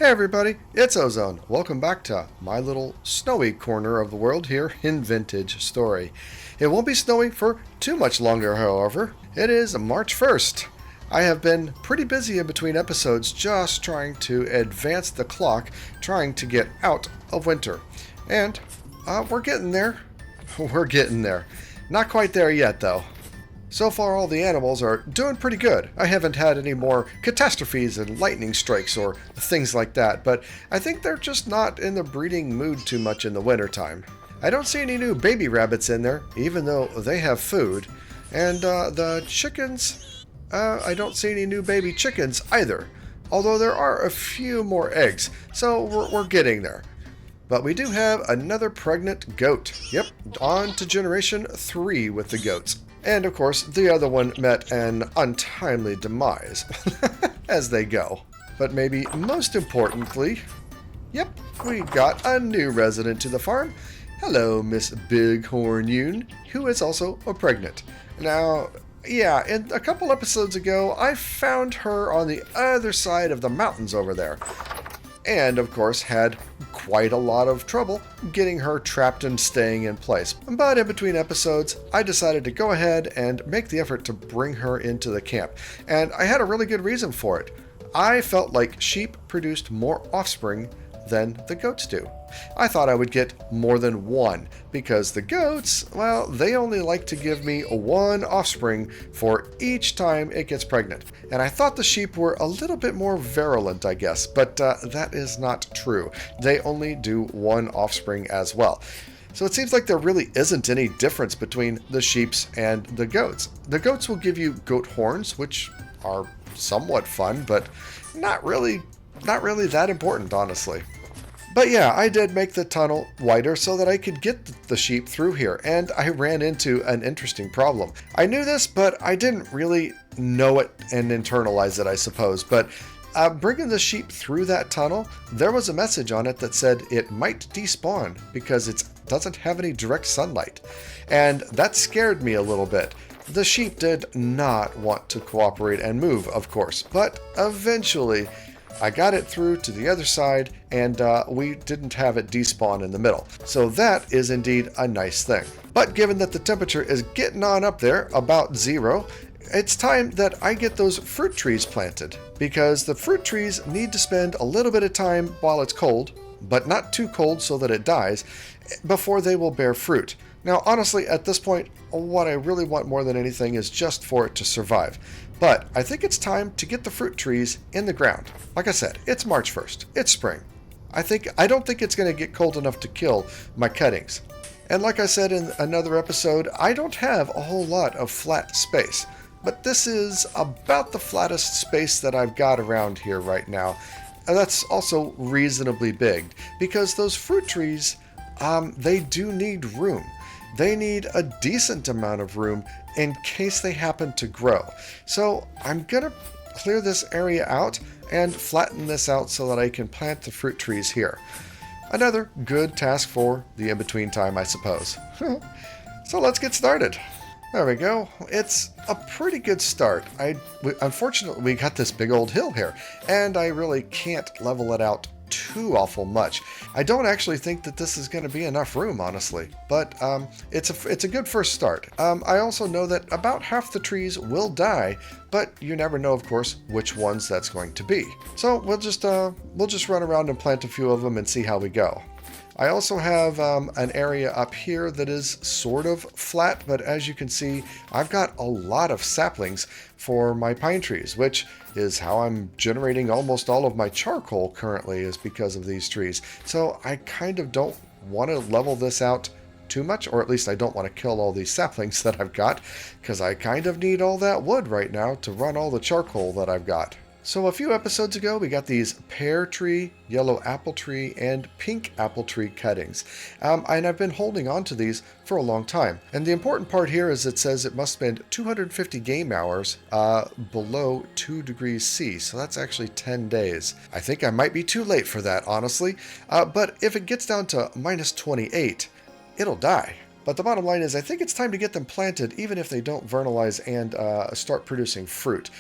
Hey everybody, it's Ozone. Welcome back to my little snowy corner of the world here in Vintage Story. It won't be snowy for too much longer, however. It is March 1st. I have been pretty busy in between episodes just trying to advance the clock, trying to get out of winter. And we're getting there. We're getting there. Not quite there yet, though. So far, all the animals are doing pretty good. I haven't had any more catastrophes and lightning strikes or things like that, but I think they're just not in the breeding mood too much in the wintertime. I don't see any new baby rabbits in there, even though they have food. And the chickens, I don't see any new baby chickens either, although there are a few more eggs, so we're getting there. But we do have another pregnant goat. Yep, on to generation 3 with the goats. And of course, the other one met an untimely demise, as they go. But maybe most importantly, yep, we got a new resident to the farm. Hello, Miss Bighorn Yoon, who is also pregnant. Now, yeah, a couple episodes ago, I found her on the other side of the mountains over there. And, of course, had quite a lot of trouble getting her trapped and staying in place. But in between episodes, I decided to go ahead and make the effort to bring her into the camp. And I had a really good reason for it. I felt like sheep produced more offspring than the goats do. I thought I would get more than one, because the goats, well, they only like to give me one offspring for each time it gets pregnant. And I thought the sheep were a little bit more virulent, I guess, but that is not true. They only do one offspring as well. So it seems like there really isn't any difference between the sheeps and the goats. The goats will give you goat horns, which are somewhat fun, but not really that important, honestly. But yeah, I did make the tunnel wider so that I could get the sheep through here, and I ran into an interesting problem. I knew this, but I didn't really know it and internalize it, I suppose. But bringing the sheep through that tunnel, there was a message on it that said it might despawn because it doesn't have any direct sunlight. And that scared me a little bit. The sheep did not want to cooperate and move, of course, but eventually I got it through to the other side, and we didn't have it despawn in the middle. So that is indeed a nice thing. But given that the temperature is getting on up there, about 0, it's time that I get those fruit trees planted, because the fruit trees need to spend a little bit of time while it's cold, but not too cold so that it dies, before they will bear fruit. Now, honestly, at this point, what I really want more than anything is just for it to survive. But I think it's time to get the fruit trees in the ground. Like I said, it's March 1st. It's spring. I don't think it's going to get cold enough to kill my cuttings. And like I said in another episode, I don't have a whole lot of flat space. But this is about the flattest space that I've got around here right now. And that's also reasonably big, because those fruit trees, they do need room. They need a decent amount of room in case they happen to grow. So I'm going to clear this area out and flatten this out so that I can plant the fruit trees here. Another good task for the in-between time, I suppose. So let's get started. There we go. It's a pretty good start. Unfortunately, we got this big old hill here, and I really can't level it out too awful much. I don't actually think that this is going to be enough room, honestly, but it's a good first start. I also know that about half the trees will die, but you never know, of course, which ones that's going to be. So we'll just run around and plant a few of them and see how we go. I also have an area up here that is sort of flat, but as you can see, I've got a lot of saplings for my pine trees, which is how I'm generating almost all of my charcoal currently, is because of these trees. So I kind of don't want to level this out too much, or at least I don't want to kill all these saplings that I've got, because I kind of need all that wood right now to run all the charcoal that I've got. So a few episodes ago, we got these pear tree, yellow apple tree, and pink apple tree cuttings. And I've been holding on to these for a long time. And the important part here is it says it must spend 250 game hours below 2 degrees C. So that's actually 10 days. I think I might be too late for that, honestly. But if it gets down to minus 28, it'll die. But the bottom line is I think it's time to get them planted, even if they don't vernalize and start producing fruit.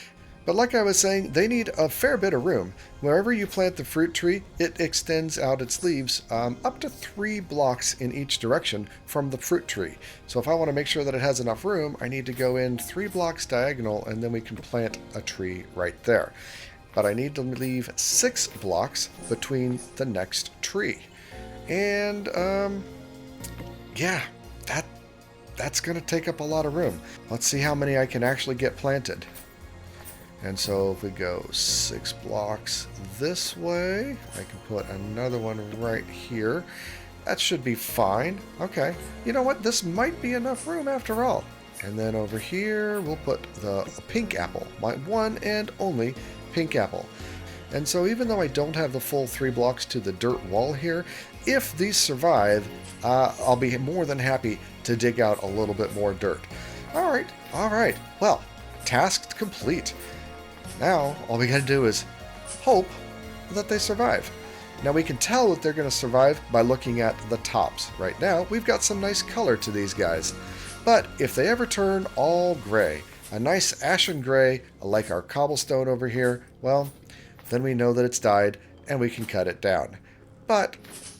But like I was saying, they need a fair bit of room. Wherever you plant the fruit tree, it extends out its leaves up to 3 blocks in each direction from the fruit tree. So if I want to make sure that it has enough room, I need to go in 3 blocks diagonal, and then we can plant a tree right there. But I need to leave 6 blocks between the next tree. And, yeah, that's going to take up a lot of room. Let's see how many I can actually get planted. And so if we go 6 blocks this way, I can put another one right here. That should be fine. Okay. You know what? This might be enough room after all. And then over here, we'll put the pink apple. My one and only pink apple. And so even though I don't have the full 3 blocks to the dirt wall here, if these survive, I'll be more than happy to dig out a little bit more dirt. All right. Well, task complete. Now, all we gotta do is hope that they survive. Now, we can tell that they're gonna survive by looking at the tops. Right now, we've got some nice color to these guys. But if they ever turn all gray, a nice ashen gray, like our cobblestone over here, well, then we know that it's died and we can cut it down. But,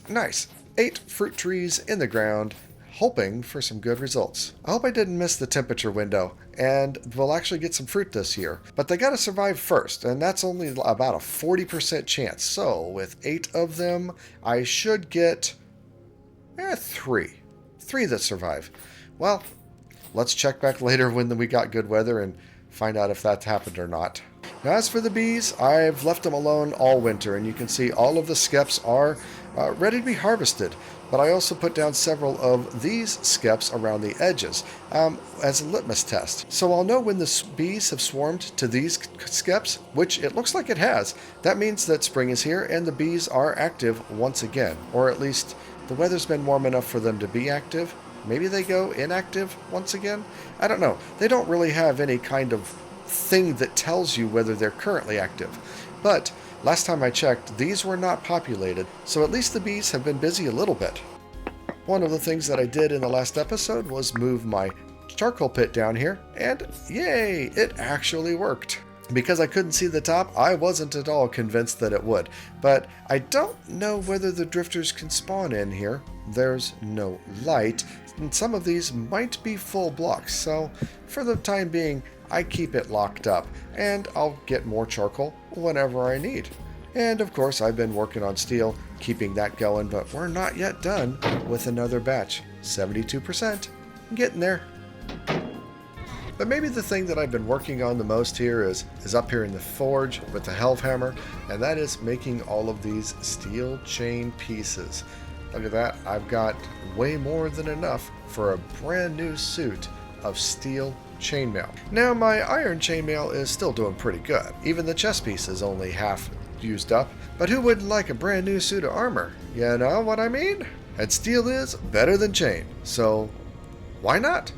nice. 8 fruit trees in the ground, hoping for some good results. I hope I didn't miss the temperature window, and we'll actually get some fruit this year. But they gotta survive first, and that's only about a 40% chance. So, with 8 of them, I should get 3. 3 that survive. Well, let's check back later when we got good weather and find out if that happened or not. Now, as for the bees, I've left them alone all winter, and you can see all of the skeps are ready to be harvested. But I also put down several of these skeps around the edges as a litmus test. So I'll know when the bees have swarmed to these skeps, which it looks like it has. That means that spring is here and the bees are active once again. Or at least the weather's been warm enough for them to be active. Maybe they go inactive once again? I don't know. They don't really have any kind of thing that tells you whether they're currently active. But last time I checked, these were not populated, so at least the bees have been busy a little bit. One of the things that I did in the last episode was move my charcoal pit down here, and yay, it actually worked. Because I couldn't see the top, I wasn't at all convinced that it would. But I don't know whether the drifters can spawn in here. There's no light, and some of these might be full blocks, so for the time being, I keep it locked up, and I'll get more charcoal whenever I need. And of course, I've been working on steel, keeping that going, but we're not yet done with another batch. 72%. I'm getting there. But maybe the thing that I've been working on the most here is up here in the forge with the Helvhammer, and that is making all of these steel chain pieces. Look at that. I've got way more than enough for a brand new suit of steel chainmail. Now, my iron chainmail is still doing pretty good. Even the chest piece is only half used up. But who wouldn't like a brand new suit of armor? You know what I mean? And steel is better than chain. So, why not?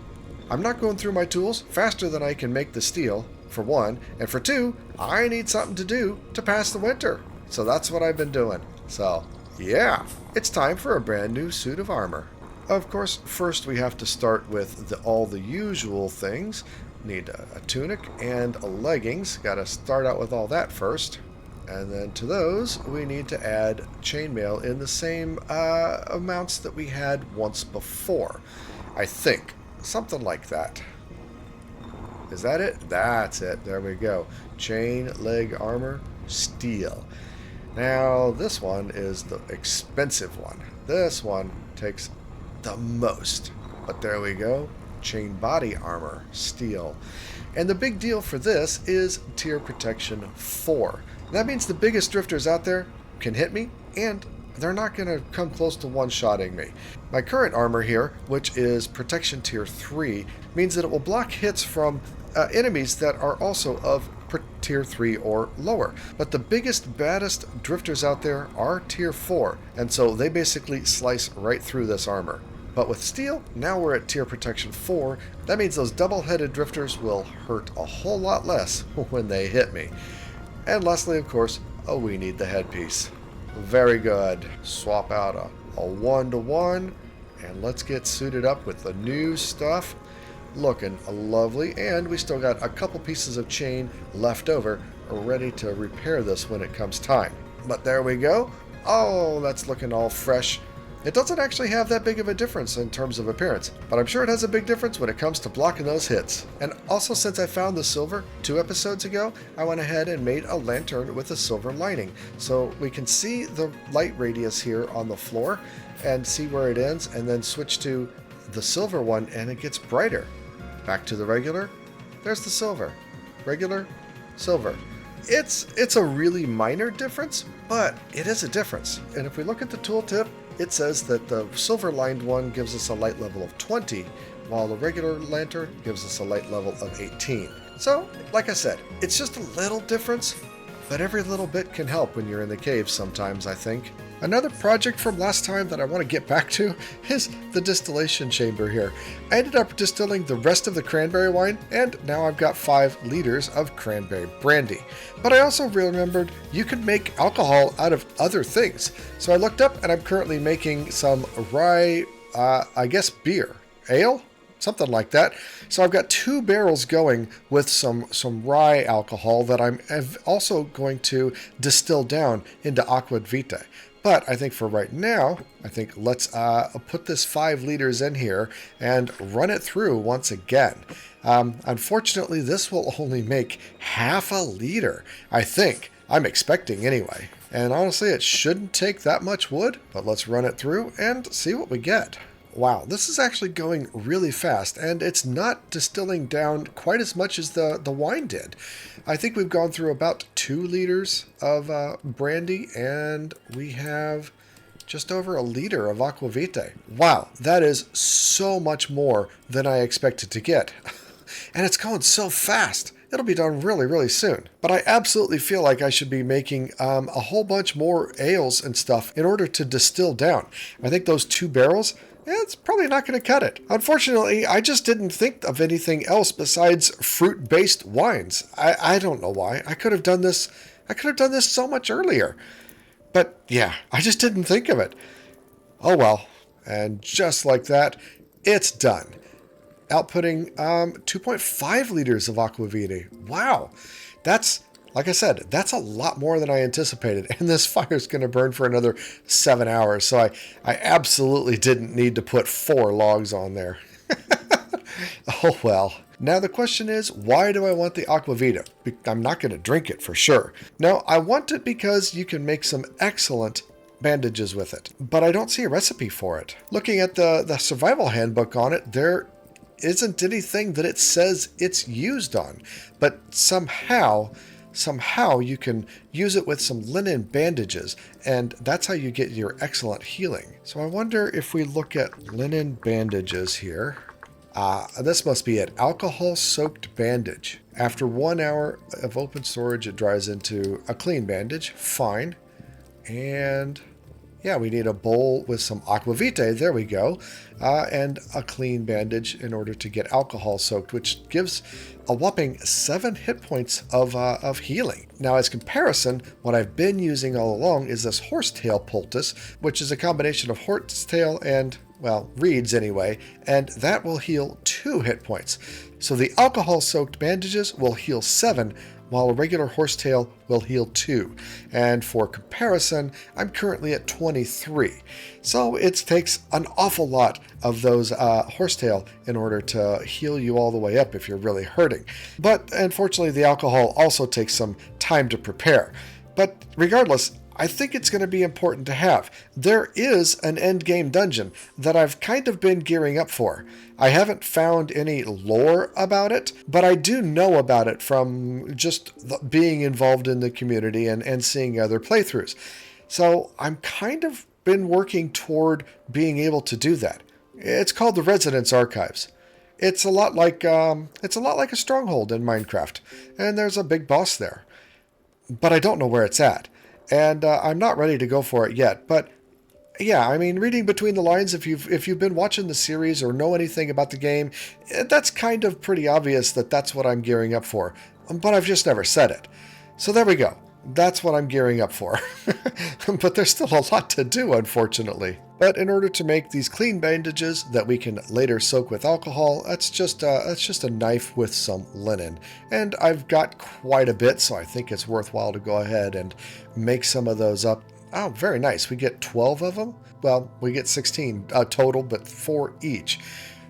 I'm not going through my tools faster than I can make the steel, for one. And for two, I need something to do to pass the winter. So that's what I've been doing. So, yeah, it's time for a brand new suit of armor. Of course, first we have to start with all the usual things. Need a tunic and leggings. Got to start out with all that first. And then to those, we need to add chainmail in the same amounts that we had once before. I think. Something like that. Is that it? That's it. There we go. Chain, leg armor, steel. Now, this one is the expensive one. This one takes the most. But there we go. Chain body armor, steel. And the big deal for this is tier protection 4. That means the biggest drifters out there can hit me, and they're not going to come close to one-shotting me. My current armor here, which is protection tier 3, means that it will block hits from enemies that are also of tier 3 or lower. But the biggest, baddest drifters out there are tier 4, and so they basically slice right through this armor. But with steel, now we're at tier protection 4. That means those double-headed drifters will hurt a whole lot less when they hit me. And lastly, of course, we need the headpiece. Very good. Swap out a 1-to-1, and let's get suited up with the new stuff. looking lovely, and we still got a couple pieces of chain left over, ready to repair this when it comes time. But there we go. Oh, that's looking all fresh. It doesn't actually have that big of a difference in terms of appearance, but I'm sure it has a big difference when it comes to blocking those hits. And also, since I found the silver 2 episodes ago, I went ahead and made a lantern with a silver lining. So we can see the light radius here on the floor and see where it ends, and then switch to the silver one and it gets brighter. Back to the regular. There's the silver. Regular, silver. It's a really minor difference, but it is a difference. And if we look at the tooltip, it says that the silver lined one gives us a light level of 20, while the regular lantern gives us a light level of 18. So, like I said, it's just a little difference, but every little bit can help when you're in the cave sometimes, I think. Another project from last time that I want to get back to is the distillation chamber here. I ended up distilling the rest of the cranberry wine, and now I've got 5 liters of cranberry brandy. But I also remembered you could make alcohol out of other things. So I looked up, and I'm currently making some rye, I guess beer, ale? Something like that. So I've got 2 barrels going with some rye alcohol that I'm also going to distill down into aqua vitae. But I think for right now, let's put this 5 liters in here and run it through once again. Unfortunately, this will only make half a liter, I think. I'm expecting anyway. And honestly, it shouldn't take that much wood, but let's run it through and see what we get. Wow, this is actually going really fast, and it's not distilling down quite as much as the wine did. I think we've gone through about 2 liters of brandy, and we have just over a liter of aqua vitae. Wow, that is so much more than I expected to get. And it's going so fast. It'll be done really, really soon. But I absolutely feel like I should be making a whole bunch more ales and stuff in order to distill down. I think those 2 barrels, it's probably not going to cut it. Unfortunately, I just didn't think of anything else besides fruit-based wines. I don't know why. I could have done this so much earlier. But yeah, I just didn't think of it. Oh well. And just like that, it's done. Outputting 2.5 liters of aqua vitae. Wow. That's, like I said, that's a lot more than I anticipated. And this fire's going to burn for another 7 hours. So I absolutely didn't need to put 4 logs on there. Oh well. Now the question is, why do I want the aqua vitae? I'm not going to drink it for sure. No, I want it because you can make some excellent bandages with it. But I don't see a recipe for it. Looking at the survival handbook on it, there isn't anything that it says it's used on. But somehow you can use it with some linen bandages, and that's how you get your excellent healing. So I wonder if we look at linen bandages here. This must be it. Alcohol-soaked bandage. After 1 hour of open storage, it dries into a clean bandage. Fine. And yeah, we need a bowl with some aqua vitae. There we go. And a clean bandage in order to get alcohol soaked, which gives a whopping 7 hit points of healing. Now, as comparison, what I've been using all along is this horsetail poultice, which is a combination of horsetail and, well, reeds anyway, and that will heal 2 hit points. So the alcohol-soaked bandages will heal 7, while a regular horsetail will heal 2. And for comparison, I'm currently at 23. So it takes an awful lot of those horsetail in order to heal you all the way up if you're really hurting. But unfortunately, the alcohol also takes some time to prepare. But regardless, I think it's going to be important to have. There is an endgame dungeon that I've kind of been gearing up for. I haven't found any lore about it, but I do know about it from just being involved in the community and seeing other playthroughs. So I'm kind of been working toward being able to do that. It's called the Residence Archives. It's a lot like a stronghold in Minecraft, and there's a big boss there. But I don't know where it's at. And I'm not ready to go for it yet. But yeah, I mean, reading between the lines, if you've been watching the series or know anything about the game, that's kind of pretty obvious that that's what I'm gearing up for. But I've just never said it. So there we go. That's what I'm gearing up for. But there's still a lot to do, unfortunately. But in order to make these clean bandages that we can later soak with alcohol, that's just a knife with some linen. And I've got quite a bit, so I think it's worthwhile to go ahead and make some of those up. Oh, very nice. We get 12 of them. Well, we get 16 total, but 4 each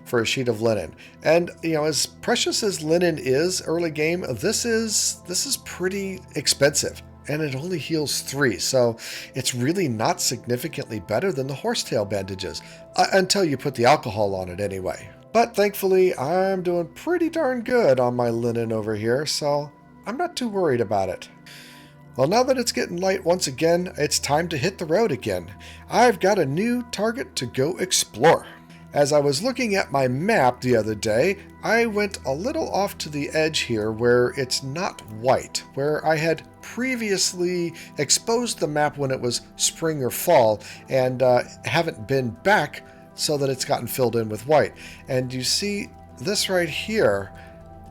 for a sheet of linen. And as precious as linen is early game, this is pretty expensive, and it only heals 3, so it's really not significantly better than the horsetail bandages until you put the alcohol on it anyway. But thankfully I'm doing pretty darn good on my linen over here, so I'm not too worried about it. Well, now that it's getting light once again, it's time to hit the road again. I've got a new target to go explore. As I was looking at my map the other day, I went a little off to the edge here where it's not white, where I had previously exposed the map when it was spring or fall and haven't been back so that it's gotten filled in with white. And you see this right here,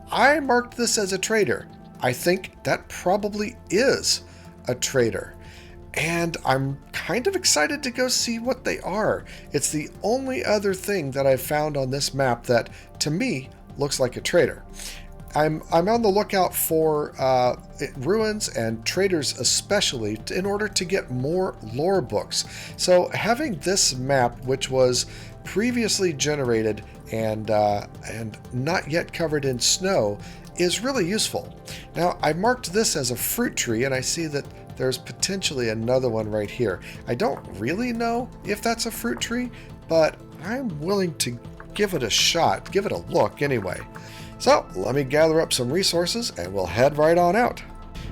I marked this as a trader. I think that probably is a trader. And I'm kind of excited to go see what they are. It's the only other thing that I've found on this map that, to me, looks like a trader. I'm on the lookout for ruins and traders especially in order to get more lore books. So having this map, which was previously generated and not yet covered in snow, is really useful. Now, I marked this as a fruit tree, and I see that there's potentially another one right here. I don't really know if that's a fruit tree, but I'm willing to give it a shot, give it a look anyway. So let me gather up some resources and we'll head right on out.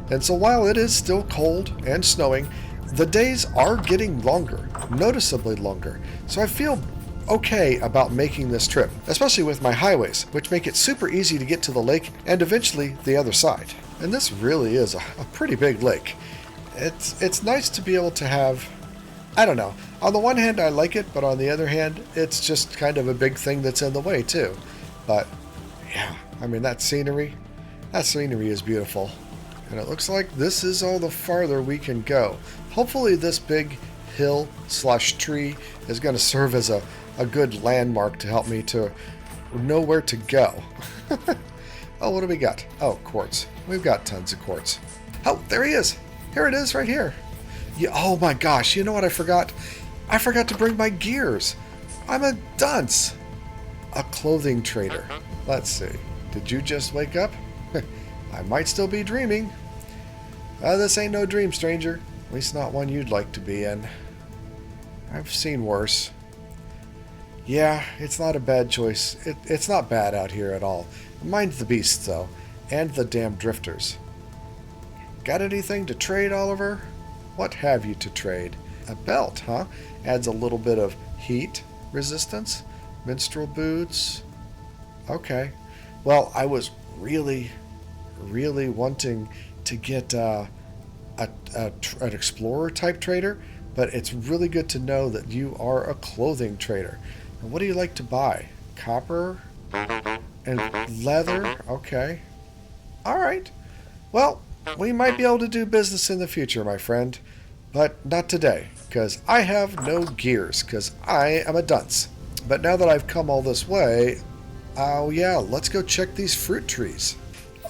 And so while it is still cold and snowing, the days are getting longer, noticeably longer. So I feel okay about making this trip, especially with my highways, which make it super easy to get to the lake and eventually the other side. And this really is a pretty big lake. It's nice to be able to have, I don't know, on the one hand I like it, but on the other hand it's just kind of a big thing that's in the way too. But yeah, I mean that scenery is beautiful. And it looks like this is all the farther we can go. Hopefully this big hill/tree is going to serve as a good landmark to help me to know where to go. Oh, what do we got? Oh, quartz. We've got tons of quartz. Oh, there he is. Here it is right here. Yeah, oh my gosh, you know what I forgot? I forgot to bring my gears. I'm a dunce. A clothing trader. Let's see. Did you just wake up? I might still be dreaming. This ain't no dream, stranger. At least not one you'd like to be in. I've seen worse. Yeah, it's not a bad choice. It's not bad out here at all. Mind the beasts, though. And the damn drifters. Got anything to trade, Oliver? What have you to trade? A belt, huh? Adds a little bit of heat resistance. Minstrel boots. Okay. Well, I was really wanting to get an explorer type trader, but it's really good to know that you are a clothing trader. And what do you like to buy? Copper and leather? Okay. All right. Well, we might be able to do business in the future, my friend, but not today, because I have no gears, because I am a dunce. But now that I've come all this way, oh yeah, let's go check these fruit trees.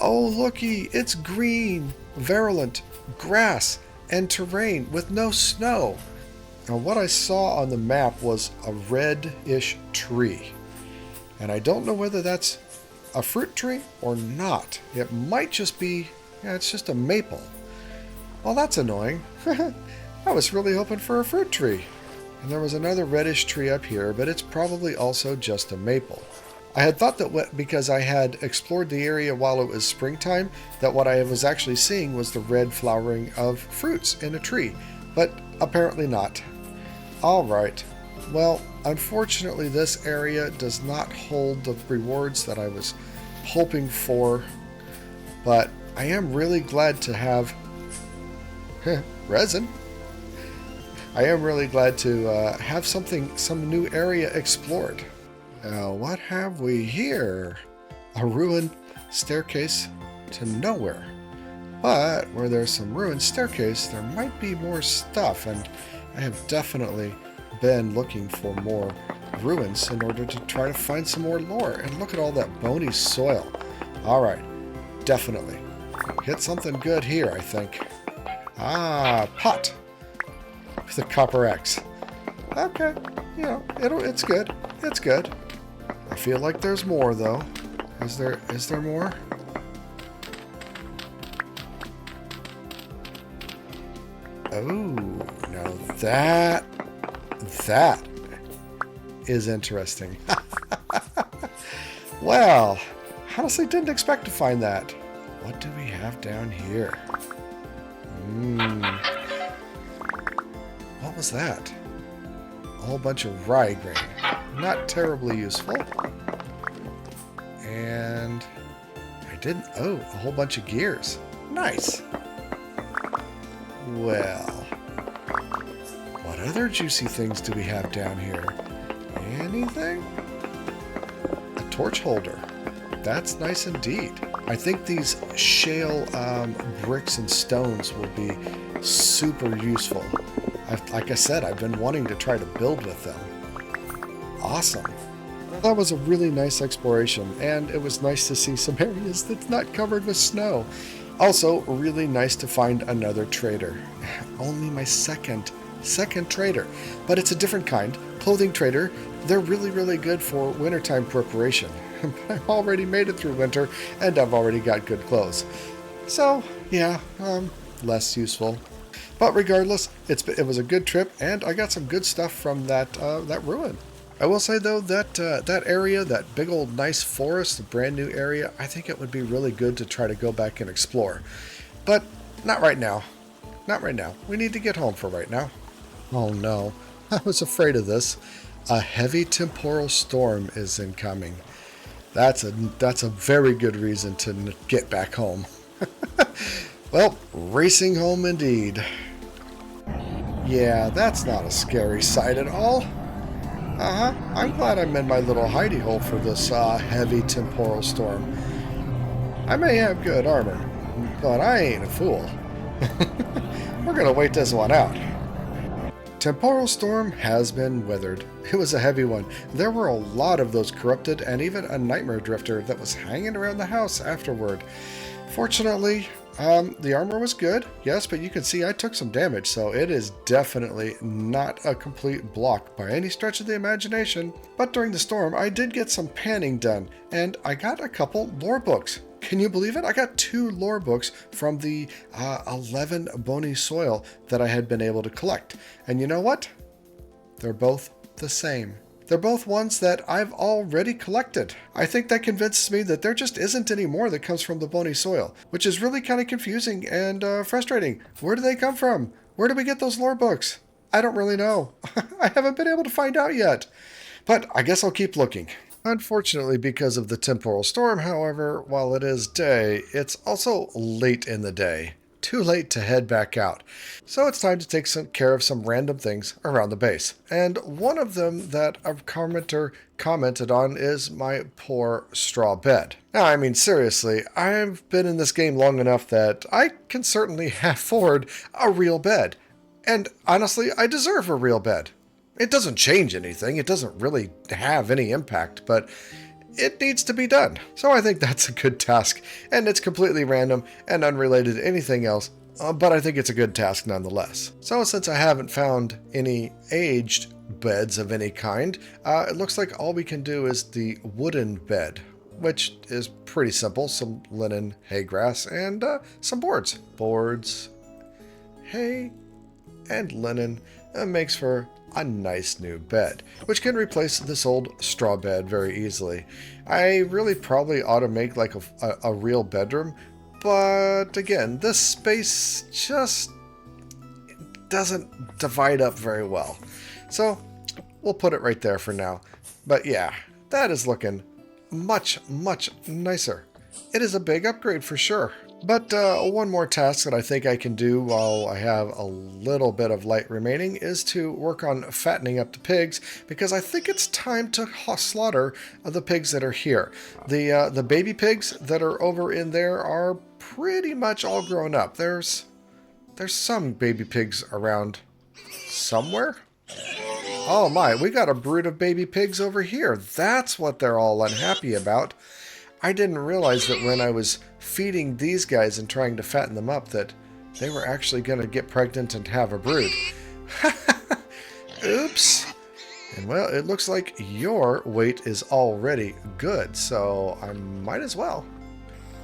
Oh, looky, it's green, virulent, grass, and terrain with no snow. Now, what I saw on the map was a red-ish tree, and I don't know whether that's a fruit tree or not. It might just be, yeah, it's just a maple. Well, that's annoying. I was really hoping for a fruit tree. And there was another reddish tree up here, but it's probably also just a maple. I had thought that because I had explored the area while it was springtime, that what I was actually seeing was the red flowering of fruits in a tree, but apparently not. All right. Well, unfortunately, this area does not hold the rewards that I was hoping for, but I am really glad to have resin. I am really glad to have some new area explored. What have we here? A ruined staircase to nowhere. But where there's some ruined staircase, there might be more stuff, and I have definitely been looking for more ruins in order to try to find some more lore. And look at all that bony soil. Alright, definitely. Hit something good here, I think. Ah, pot! With a copper axe. Okay, you know, it's good. It's good. I feel like there's more, though. Is there more? Oh, now that is interesting. Well, honestly didn't expect to find that. What do we have down here? What was that? A whole bunch of rye grain. Not terribly useful. And oh, a whole bunch of gears. Nice. Well, what other juicy things do we have down here? Anything? A torch holder. That's nice indeed. I think these shale bricks and stones will be super useful. Like I said, I've been wanting to try to build with them. Awesome. That was a really nice exploration, and it was nice to see some areas that's not covered with snow. Also, really nice to find another trader. Only my second trader, but it's a different kind. Clothing trader. They're really, really good for wintertime preparation. I've already made it through winter, and I've already got good clothes. So, yeah, less useful. But regardless, it was a good trip, and I got some good stuff from that ruin. I will say, though, that that area, that big old nice forest, the brand new area, I think it would be really good to try to go back and explore. But not right now. Not right now. We need to get home for right now. Oh no, I was afraid of this. A heavy temporal storm is incoming. That's a very good reason to get back home. Well, racing home indeed. Yeah, that's not a scary sight at all. I'm glad I'm in my little hidey hole for this heavy temporal storm. I may have good armor, but I ain't a fool. We're gonna wait this one out. Temporal storm has been weathered. It was a heavy one. There were a lot of those corrupted, and even a nightmare drifter that was hanging around the house afterward. Fortunately, the armor was good, yes, but you can see I took some damage, so it is definitely not a complete block by any stretch of the imagination. But during the storm, I did get some panning done, and I got a couple lore books. Can you believe it? I got 2 lore books from the 11 bony soil that I had been able to collect. And you know what? They're both the same. They're both ones that I've already collected. I think that convinces me that there just isn't any more that comes from the bony soil, which is really kind of confusing and frustrating. Where do they come from? Where do we get those lore books? I don't really know. I haven't been able to find out yet. But I guess I'll keep looking. Unfortunately, because of the temporal storm, however, while it is day, it's also late in the day. Too late to head back out. So it's time to take care of some random things around the base. And one of them that a commenter commented on is my poor straw bed. Now, I mean, seriously, I've been in this game long enough that I can certainly afford a real bed. And honestly, I deserve a real bed. It doesn't change anything. It doesn't really have any impact, but it needs to be done. So I think that's a good task, and it's completely random and unrelated to anything else, but I think it's a good task nonetheless. So since I haven't found any aged beds of any kind, it looks like all we can do is the wooden bed, which is pretty simple. Some linen, hay grass, and some boards. Boards, hay, and linen makes for a nice new bed, which can replace this old straw bed very easily. I really probably ought to make like a real bedroom, but again, this space just doesn't divide up very well. So we'll put it right there for now. But yeah, that is looking much, much nicer. It is a big upgrade for sure. But one more task that I think I can do while I have a little bit of light remaining is to work on fattening up the pigs, because I think it's time to slaughter the pigs that are here. The baby pigs that are over in there are pretty much all grown up. There's some baby pigs around somewhere. Oh my, we got a brood of baby pigs over here. That's what they're all unhappy about. I didn't realize that when I was feeding these guys and trying to fatten them up that they were actually going to get pregnant and have a brood. Oops. And well, it looks like your weight is already good, so I might as well.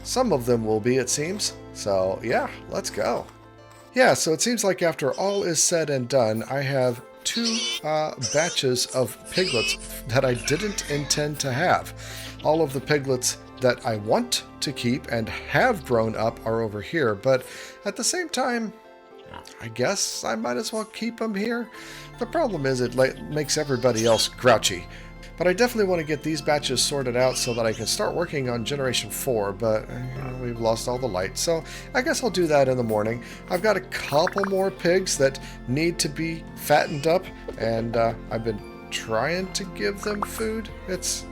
Some of them will be, it seems. So yeah, let's go. Yeah, so it seems like after all is said and done, I have two batches of piglets that I didn't intend to have. All of the piglets that I want to keep and have grown up are over here, but at the same time, I guess I might as well keep them here. The problem is it makes everybody else grouchy. But I definitely want to get these batches sorted out so that I can start working on Generation 4, but we've lost all the light, so I guess I'll do that in the morning. I've got a couple more pigs that need to be fattened up, and I've been trying to give them food. It's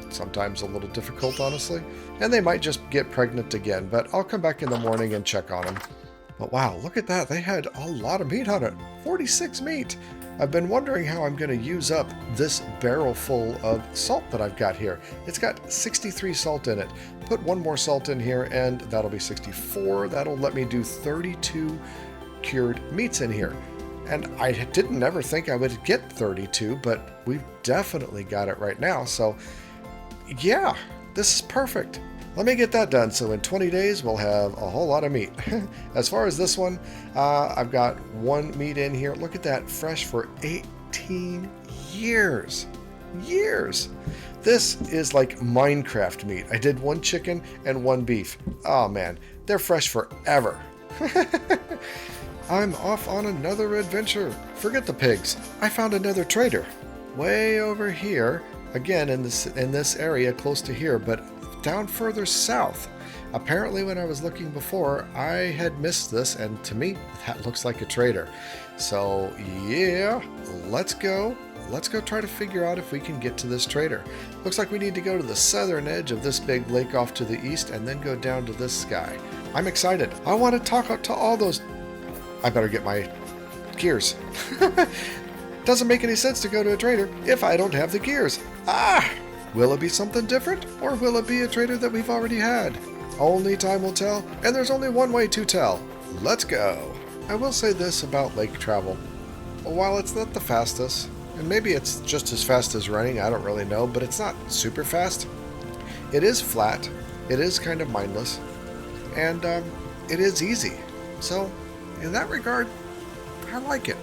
sometimes a little difficult, honestly, and they might just get pregnant again, but I'll come back in the morning and check on them. But wow, look at that. They had a lot of meat on it. 46 meat. I've been wondering how I'm going to use up this barrel full of salt that I've got here. It's got 63 salt in it. Put one more salt in here and that'll be 64. That'll let me do 32 cured meats in here. And I didn't ever think I would get 32, but we've definitely got it right now. So yeah, this is perfect. Let me get that done, so in 20 days we'll have a whole lot of meat. As far as this one, I've got one meat in here. Look at that, fresh for 18 years. Years! This is like Minecraft meat. I did one chicken and one beef. Oh man, they're fresh forever. I'm off on another adventure. Forget the pigs. I found another trader. Way over here, again in this area close to here, but down further south. Apparently when I was looking before, I had missed this, and to me, that looks like a trader. So yeah, let's go. Let's go try to figure out if we can get to this trader. Looks like we need to go to the southern edge of this big lake off to the east and then go down to this guy. I'm excited. I want to talk to all those... I better get my gears. Doesn't make any sense to go to a trader if I don't have the gears. Ah! Will it be something different, or will it be a trader that we've already had? Only time will tell, and there's only one way to tell. Let's go. I will say this about lake travel. While it's not the fastest, and maybe it's just as fast as running, I don't really know, but it's not super fast. It is flat, it is kind of mindless, and it is easy. So, in that regard, I like it.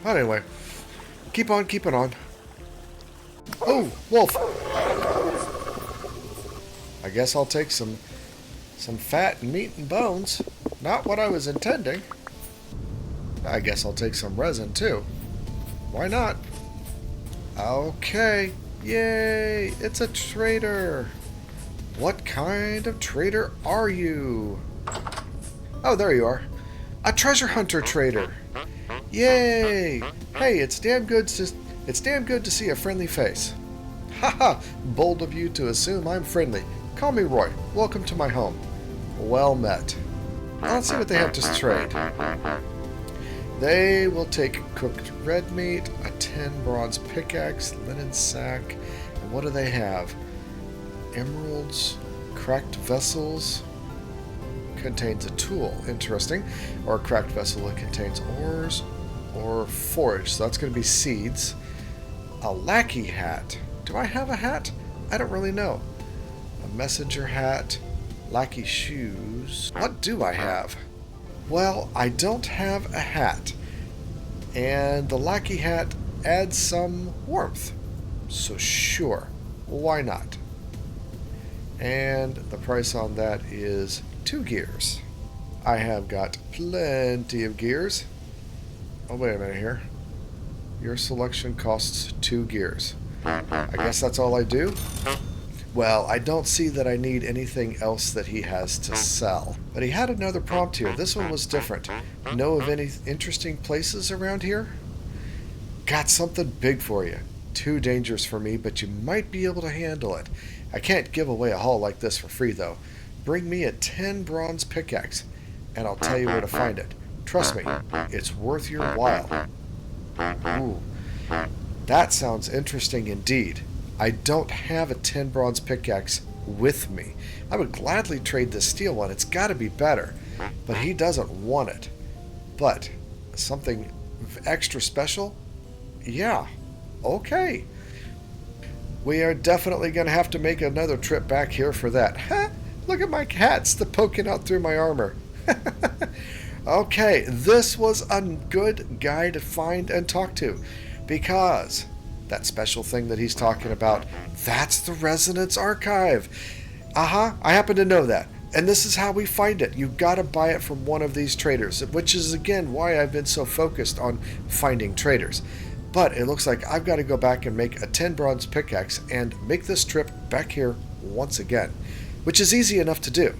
But anyway, keep on keeping on. Oh, wolf! I guess I'll take some fat and meat and bones. Not what I was intending. I guess I'll take some resin too. Why not? Okay. Yay! It's a trader. What kind of trader are you? Oh, there you are. A treasure hunter trader. Yay! Hey, it's damn good to see a friendly face. Haha! Bold of you to assume I'm friendly. Call me Roy. Welcome to my home. Well met. Now let's see what they have to trade. They will take cooked red meat, a 10 bronze pickaxe, linen sack, and what do they have? Emeralds, cracked vessels, contains a tool. Interesting. Or a cracked vessel that contains ores or forage. So that's going to be seeds. A lackey hat. Do I have a hat? I don't really know. A messenger hat. Lackey shoes. What do I have? Well, I don't have a hat. And the lackey hat adds some warmth. So sure, why not? And the price on that is 2 gears. I have got plenty of gears. Oh, wait a minute here. Your selection costs 2 gears. I guess that's all I do. Well, I don't see that I need anything else that he has to sell. But he had another prompt here. This one was different. Know of any interesting places around here? Got something big for you. Too dangerous for me, but you might be able to handle it. I can't give away a haul like this for free, though. Bring me a 10 bronze pickaxe, and I'll tell you where to find it. Trust me, it's worth your while. Ooh, that sounds interesting indeed. I don't have a 10 bronze pickaxe with me. I would gladly trade this steel one. It's got to be better. But he doesn't want it. But something extra special? Yeah. Okay. We are definitely going to have to make another trip back here for that. Ha! Look at my cats, they're poking out through my armor. Okay, this was a good guy to find and talk to, because that special thing that he's talking about, that's the Resonance Archive. I happen to know that. And this is how we find it. You've got to buy it from one of these traders, which is, again, why I've been so focused on finding traders. But it looks like I've got to go back and make a 10 bronze pickaxe and make this trip back here once again, which is easy enough to do.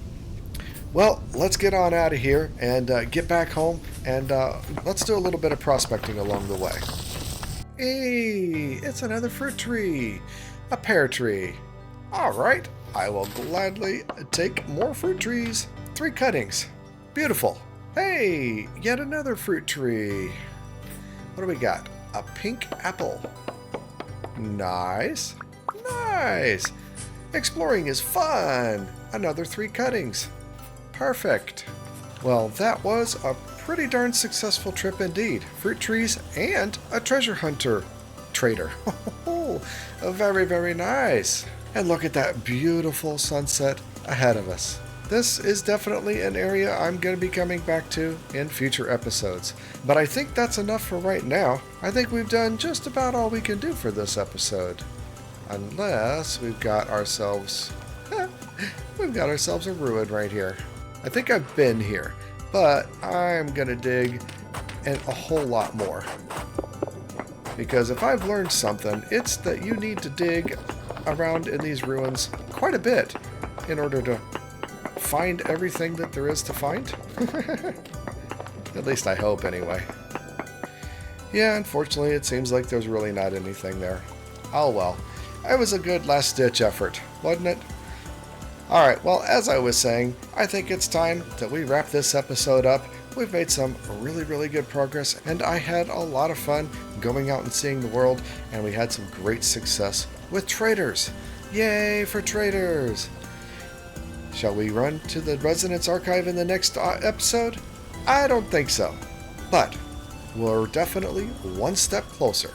Well, let's get on out of here and get back home, and let's do a little bit of prospecting along the way. Hey, it's another fruit tree, a pear tree. All right, I will gladly take more fruit trees. 3 cuttings. Beautiful. Hey, yet another fruit tree. What do we got? A pink apple. Nice. Nice. Exploring is fun. Another 3 cuttings. Perfect. Well, that was a pretty darn successful trip indeed. Fruit trees and a treasure hunter trader. Very, very nice. And look at that beautiful sunset ahead of us. This is definitely an area I'm going to be coming back to in future episodes. But I think that's enough for right now. I think we've done just about all we can do for this episode. Unless we've got ourselves... we've got ourselves a ruin right here. I think I've been here, but I'm going to dig a whole lot more. Because if I've learned something, it's that you need to dig around in these ruins quite a bit in order to find everything that there is to find. At least I hope, anyway. Yeah, unfortunately, it seems like there's really not anything there. Oh well. It was a good last-ditch effort, wasn't it? Alright, well, as I was saying, I think it's time that we wrap this episode up. We've made some really, really good progress, and I had a lot of fun going out and seeing the world, and we had some great success with traders. Yay for traders! Shall we run to the Resonance Archive in the next episode? I don't think so, but we're definitely one step closer.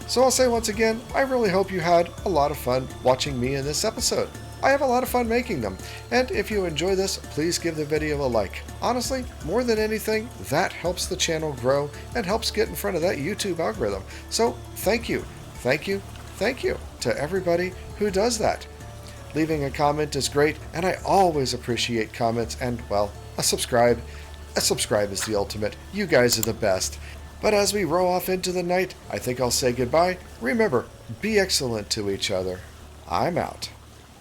So I'll say once again, I really hope you had a lot of fun watching me in this episode. I have a lot of fun making them, and if you enjoy this, please give the video a like. Honestly, more than anything, that helps the channel grow and helps get in front of that YouTube algorithm. So thank you, thank you, thank you to everybody who does that. Leaving a comment is great, and I always appreciate comments, and, well, a subscribe. A subscribe is the ultimate. You guys are the best. But as we row off into the night, I think I'll say goodbye. Remember, be excellent to each other. I'm out.